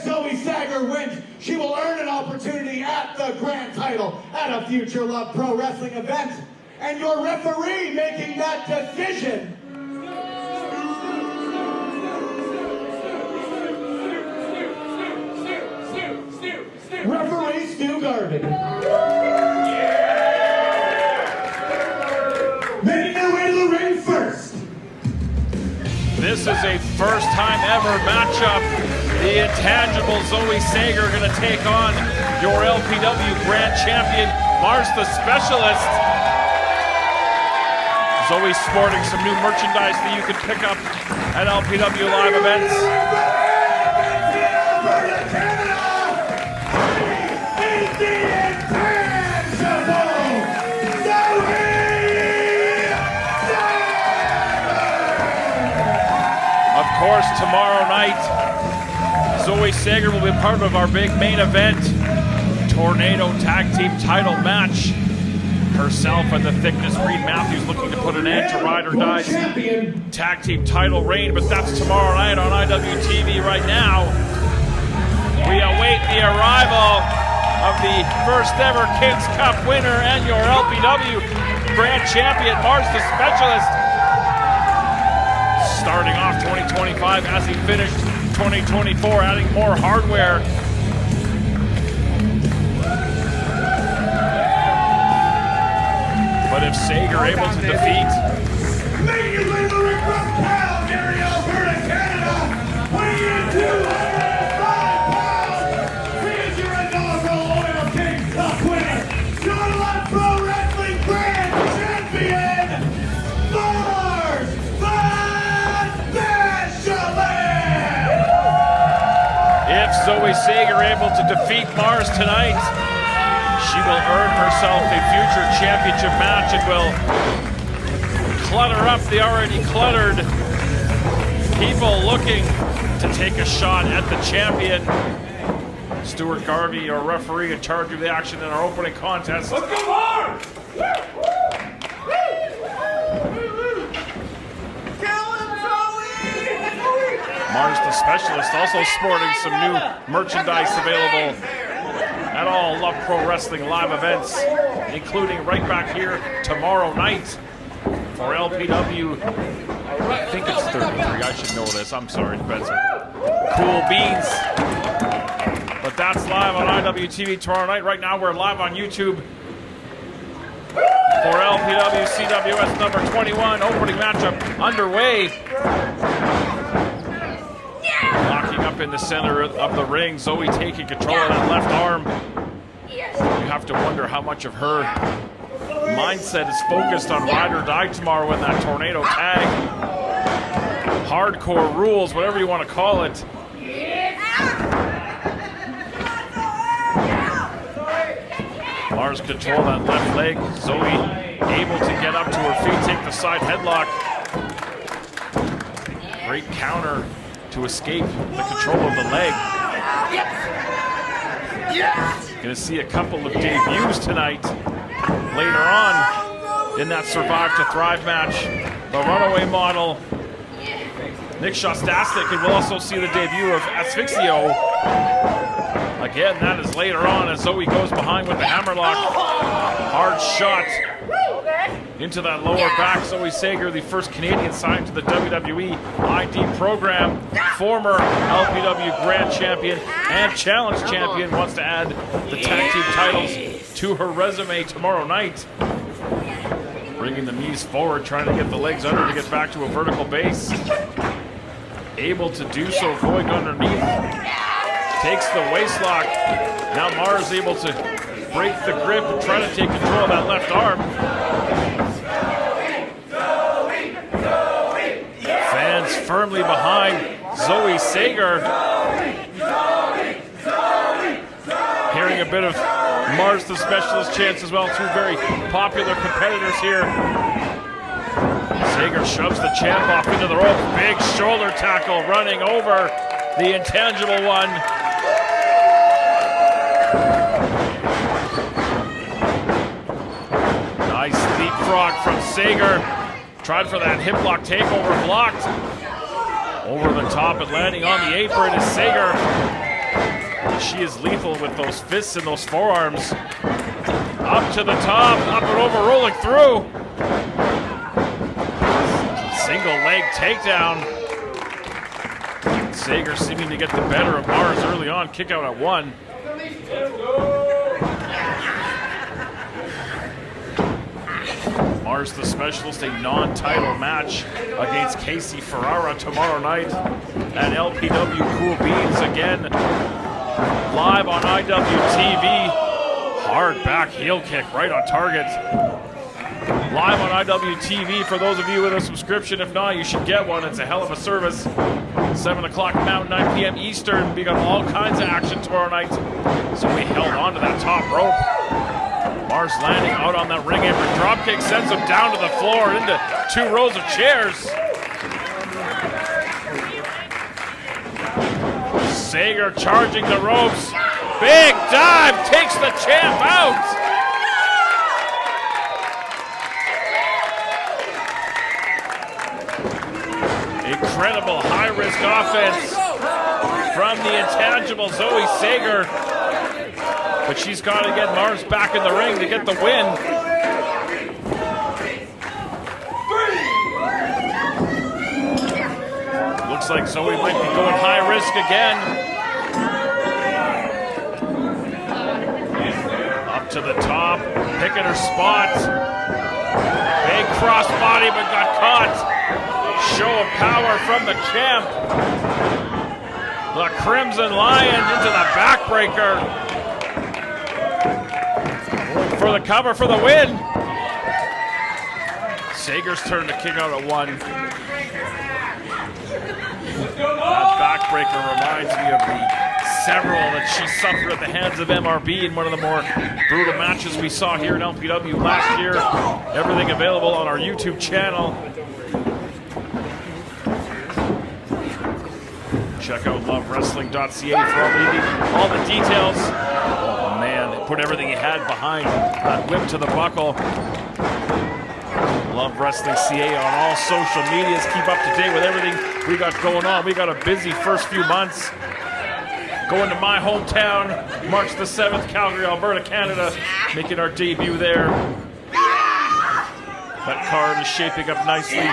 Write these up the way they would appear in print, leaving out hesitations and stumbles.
Zoë Sager wins, she will earn an opportunity at the grand title at a Future Love Pro Wrestling event. And your referee making that decision Referee Stu Garvey. Making their way to the ring first. This is a first-time ever matchup. The intangible Zoë Sager going to take on your LPW Grand Champion, Marz the Specialist. Zoe's sporting some new merchandise that you can pick up at LPW live events. Of course, tomorrow night, Zoë Sager will be part of our big main event, Tornado Tag Team title match. Herself and the Thickness Reed Matthews looking to put an end to Ride or Die's tag team title reign, but that's tomorrow night on IWTV. Right now, we await the arrival of the first ever Kids Cup winner and your LPW Grand Champion, Marz the Specialist. Starting off 2025 as he finished 2024, adding more hardware. But if Sager able to defeat making his way to the ring from Calgary, Alberta, Canada, weighing in 205 pounds, he is your inaugural Oil King Cup winner, Future Love Pro Wrestling Grand Champion, Marz the Specialist! if Zoë Sager able to defeat Marz tonight, she will earn herself a future championship match and will clutter up the already cluttered people looking to take a shot at the champion. Stuart Garvey, our referee in charge of the action in our opening contest. Let's go, Marz! Marz the Specialist also sporting some new merchandise available at all Love Pro Wrestling live events, including right back here tomorrow night for LPW. I think it's 33. I should know this. I'm sorry, Spencer. Cool beans. But that's live on IWTV tomorrow night. Right now, we're live on YouTube for LPW CWS number 21. Opening matchup underway. Locking up in the center of the ring. Zoë taking control of that left arm. You have to wonder how much of her mindset is focused on Ride or Die tomorrow in that tornado tag. Hardcore rules, whatever you want to call it. Marz control that left leg. Zoë able to get up to her feet, take the side headlock. Great counter to escape the control of the leg. Going to see a couple of debuts tonight. Later on in that Survive to Thrive match, the Runaway model, Nick Shostasnik, and we'll also see the debut of Asphyxio. Again, that is later on as Zoë goes behind with the hammerlock. Hard shot into that lower back. Zoë Sager, the first Canadian signed to the WWE ID program, former LPW Grand Champion and Challenge Champion, wants to add the tag team titles to her resume tomorrow night. Bringing the knees forward, trying to get the legs under to get back to a vertical base. Able to do so, going underneath. Takes the waistlock. Now Marz able to break the grip and try to take control of that left arm. Fans firmly behind Zoë Sager. Hearing a bit of Marz the Specialist chants as well. Two very popular competitors here. Sager shoves the champ off into the rope. Big shoulder tackle running over the intangible one. Nice leapfrog from Sager. Tried for that hip lock takeover, blocked. Over the top and landing on the apron is Sager. she is lethal with those fists and those forearms. Up to the top, up and over, rolling through. Single leg takedown. Sager seeming to get the better of Marz early on. Kick out at 1. Marz the Specialist, a non-title match against Casey Ferrara tomorrow night at LPW Cool Beans again. Live on IWTV. Hard back heel kick right on target. Live on IWTV for those of you with a subscription. If not, you should get one. It's a hell of a service. 7 o'clock Mountain, 9 p.m. Eastern. We got all kinds of action tomorrow night. So we held on to that top rope. Marz landing out on that ring apron. Drop kick sends him down to the floor into 2 rows of chairs. Sager charging the ropes. Big dive takes the champ out. Incredible high-risk offense from the intangible Zoë Sager. But she's got to get Marz back in the ring to get the win. Looks like Zoë might be going high risk again. Up to the top, picking her spot. Big crossbody, but got caught. Show of power from the champ. The Crimson Lion into the backbreaker. For the cover for the win. Sager's turn to kick out at 1. That backbreaker reminds me of the several that she suffered at the hands of MRB in one of the more brutal matches we saw here in LPW last year. Everything available on our YouTube channel. Check out lovewrestling.ca for all the details. Oh man, they put everything he had behind that whip to the buckle. Love Wrestling CA on all social medias. Keep up to date with everything we got going on. We got a busy first few months. Going to my hometown, March the 7th, Calgary, Alberta, Canada. Making our debut there. That card is shaping up nicely.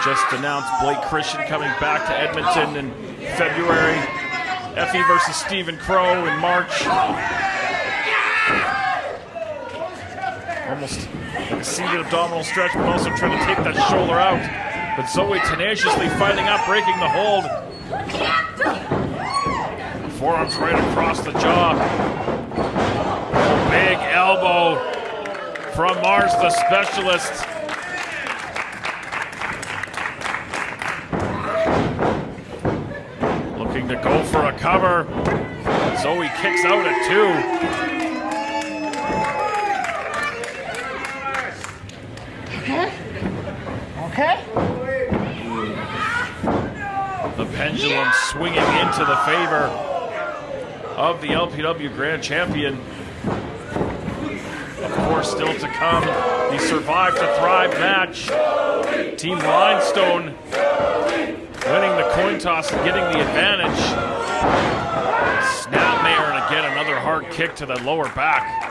Just announced Blake Christian coming back to Edmonton in February. Effie versus Stephen Crow in March. Almost like a seated abdominal stretch, but also trying to take that shoulder out. But Zoë tenaciously fighting up, breaking the hold. Forearms right across the jaw. Big elbow from Marz the Specialist. Looking to go for a cover. Zoë kicks out at 2. Okay. The pendulum swinging into the favor of the LPW Grand Champion. Of course, still to come, the Survive to Thrive match. Team Limestone winning the coin toss and getting the advantage. Snapmare, and again another hard kick to the lower back.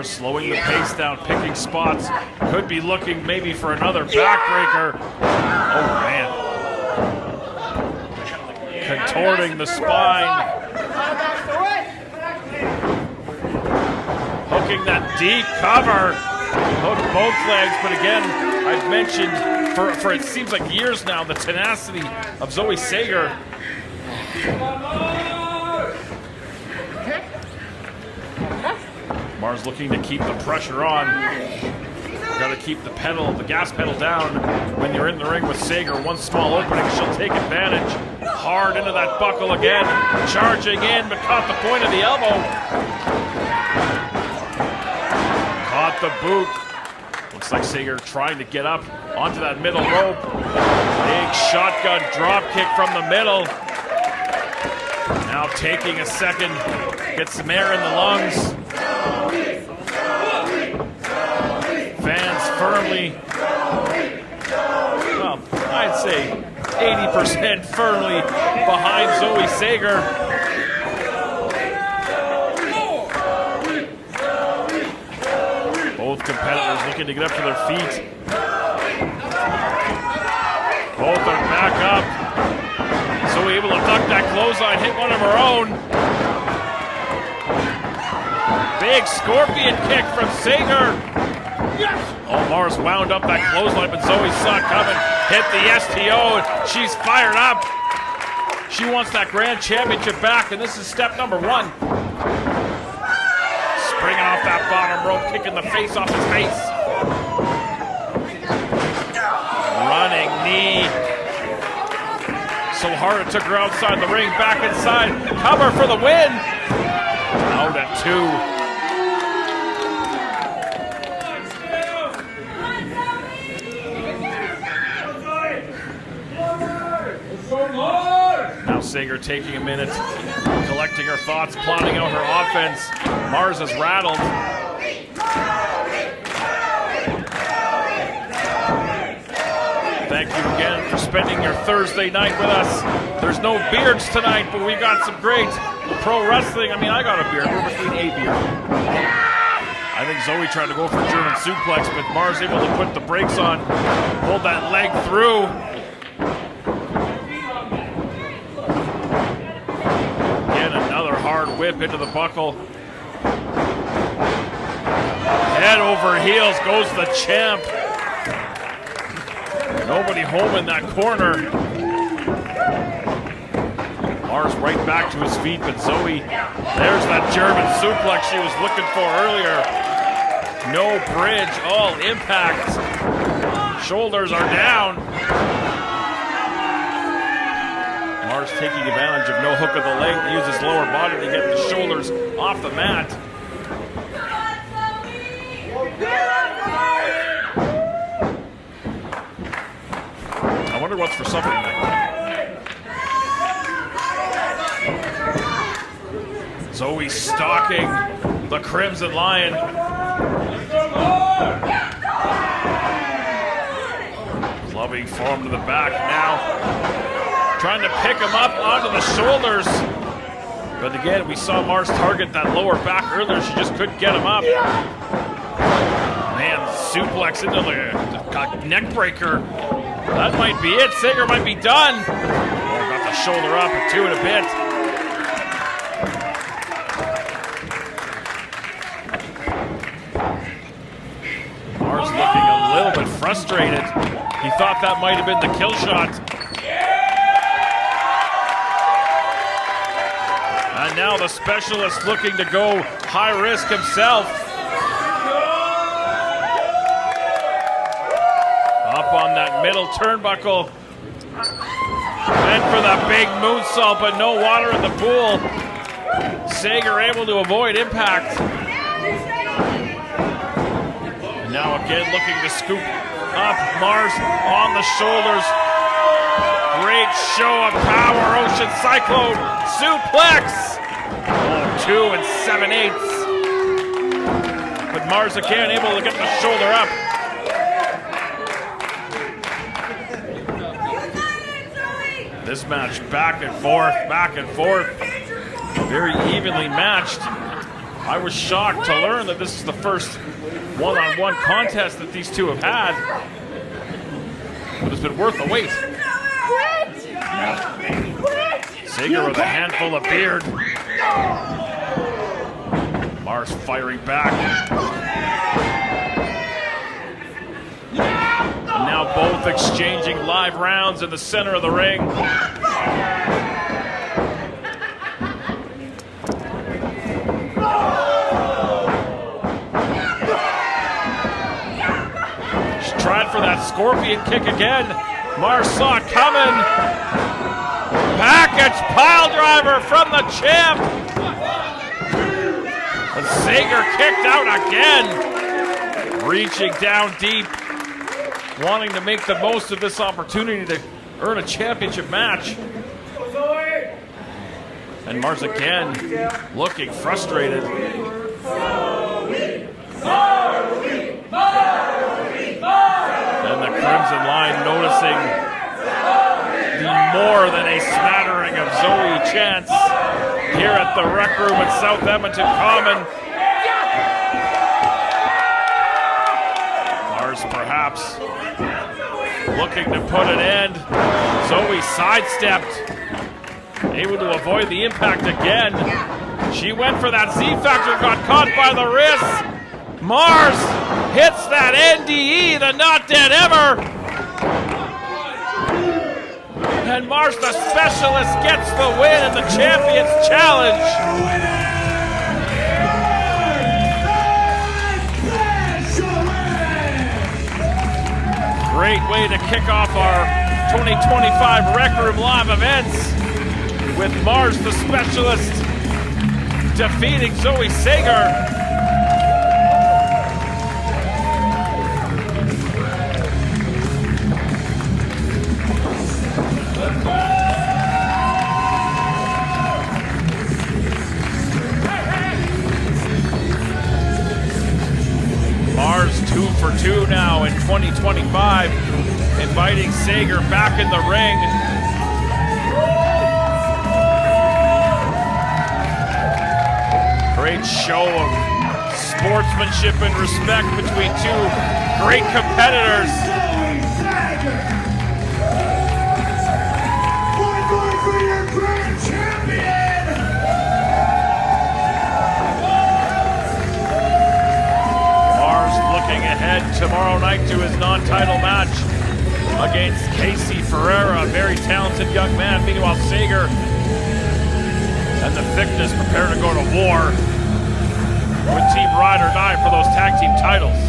Slowing the pace down, picking spots. Could be looking maybe for another backbreaker. Oh man. Contorting the spine. Hooking that deep cover. Hooked both legs, but again, I've mentioned for it seems like years now, the tenacity of Zoë Sager. Marz looking to keep the pressure on. Got to keep the gas pedal down when you're in the ring with Sager. One small opening, she'll take advantage. Hard into that buckle again. Charging in, but caught the point of the elbow. Caught the boot. Looks like Sager trying to get up onto that middle rope. Big shotgun drop kick from the middle. Now taking a second. Gets some air in the lungs. firmly, well, I'd say 80% firmly behind Zoë Sager. Both competitors looking to get up to their feet. Both are back up. Zoë able to duck that clothesline, hit one of her own. Big scorpion kick from Sager. Oh, Marz wound up that clothesline, but Zoë saw it coming. Hit the STO, and she's fired up. She wants that grand championship back, and this is step number 1. Springing off that bottom rope, kicking the face off his face. Running knee. So hard it took her outside the ring, back inside. Cover for the win. Out at 2. Now Sager taking a minute, collecting her thoughts, plotting out her offense. Marz is rattled. Thank you again for spending your Thursday night with us. There's no beards tonight, but we got some great pro wrestling. I mean, I got a beard. We're between a beard. I think Zoë tried to go for a German suplex, but Marz able to put the brakes on, pulled that leg through. Hard whip into the buckle. Head over heels goes the champ. Nobody home in that corner. Marz right back to his feet, but Zoë, there's that German suplex she was looking for earlier. No bridge, all impact. Shoulders are down. Marz taking advantage of no hook of the leg to use his lower body to get the shoulders off the mat. I wonder what's for supper tonight. Zoë stalking the Crimson Lion. Clubbing form to the back now. Trying to pick him up onto the shoulders. But again, we saw Marz target that lower back earlier. She just couldn't get him up. Man, suplex into the neck breaker. That might be it. Sager might be done. Oh, got the shoulder up at 2 and a bit. Marz looking a little bit frustrated. He thought that might have been the kill shot. And now the specialist looking to go high risk himself. Up on that middle turnbuckle. Went for the big moonsault, but no water in the pool. Sager able to avoid impact. And now again looking to scoop up Marz on the shoulders. Great show of power. Ocean Cyclone suplex. Oh, 2 7/8. But Marz again able to get the shoulder up. This match back and forth. Very evenly matched. I was shocked to learn that this is the first one-on-one contest that these two have had. But it's been worth the wait. Sager with a handful of beard. Marz firing back. And now both exchanging live rounds in the center of the ring. She tried for that scorpion kick again. Marz saw it coming. Package pile driver from the champ. And Sager kicked out again. Reaching down deep. Wanting to make the most of this opportunity to earn a championship match. And Marz again looking frustrated. chance here at the Rec Room at South Edmonton Common. Marz perhaps looking to put an end. Zoë sidestepped, able to avoid the impact again. She went for that Z-Factor, got caught by the wrist. Marz hits that NDE, the not dead ever. And Marz the Specialist gets the win in the Champions Challenge. Great way to kick off our 2025 Rec Room Live events with Marz the Specialist defeating Zoë Sager. Marz 2 for 2 now in 2025, inviting Sager back in the ring. Great show of sportsmanship and respect between two great competitors. Zoë Sager, one for your grand champion. Marz looking ahead tomorrow night to his non-title match against Casey Ferreira, a very talented young man. Meanwhile, Sager and the Thickness prepare to go to war with Team Ride or Die for those tag team titles.